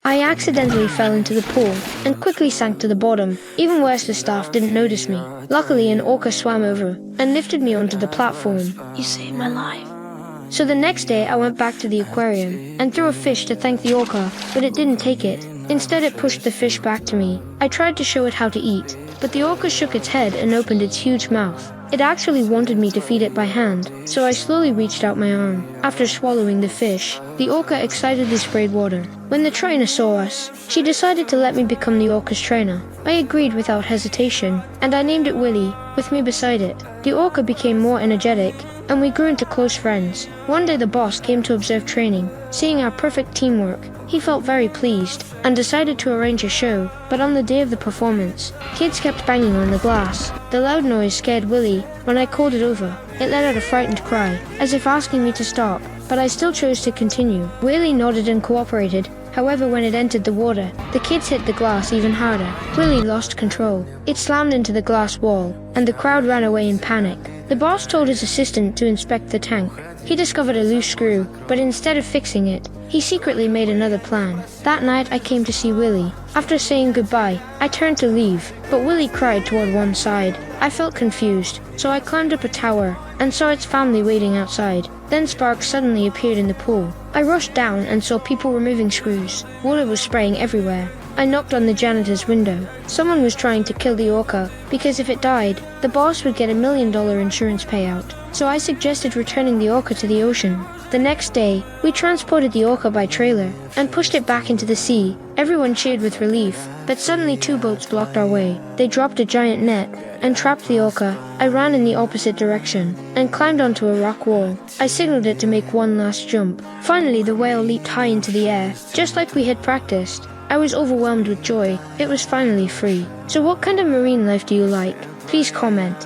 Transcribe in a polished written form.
I accidentally fell into the pool and quickly sank to the bottom. Even worse, the staff didn't notice me. Luckily, an orca swam over and lifted me onto the platform. You saved my life. So the next day, I went back to the aquarium and threw a fish to thank the orca, but it didn't take it. Instead, it pushed the fish back to me. I tried to show it how to eat, but the orca shook its head and opened its huge mouth. It actually wanted me to feed it by hand, so I slowly reached out my arm. After swallowing the fish, the orca excitedly sprayed water. When the trainer saw us, she decided to let me become the orca's trainer. I agreed without hesitation, and I named it Willy, with me beside it. The orca became more energetic, and we grew into close friends. One day the boss came to observe training. Seeing our perfect teamwork, he felt very pleased, and decided to arrange a show. But on the day of the performance, kids kept banging on the glass. The loud noise scared Willy. When I called it over, it let out a frightened cry, as if asking me to stop, but I still chose to continue. Willy nodded and cooperated. However, when it entered the water, the kids hit the glass even harder. Willy lost control. It slammed into the glass wall, and the crowd ran away in panic. The boss told his assistant to inspect the tank. He discovered a loose screw, but instead of fixing it, he secretly made another plan. That night, I came to see Willy. After saying goodbye, I turned to leave, but Willy cried toward one side. I felt confused, so I climbed up a tower and saw its family waiting outside. Then sparks suddenly appeared in the pool. I rushed down and saw people removing screws. Water was spraying everywhere. I knocked on the janitor's window. Someone was trying to kill the orca, because if it died, the boss would get $1 million insurance payout. So I suggested returning the orca to the ocean. The next day, we transported the orca by trailer and pushed it back into the sea. Everyone cheered with relief, but suddenly 2 boats blocked our way. They dropped a giant net and trapped the orca. I ran in the opposite direction and climbed onto a rock wall. I signaled it to make one last jump. Finally, the whale leaped high into the air, just like we had practiced. I was overwhelmed with joy. It was finally free. So what kind of marine life do you like? Please comment.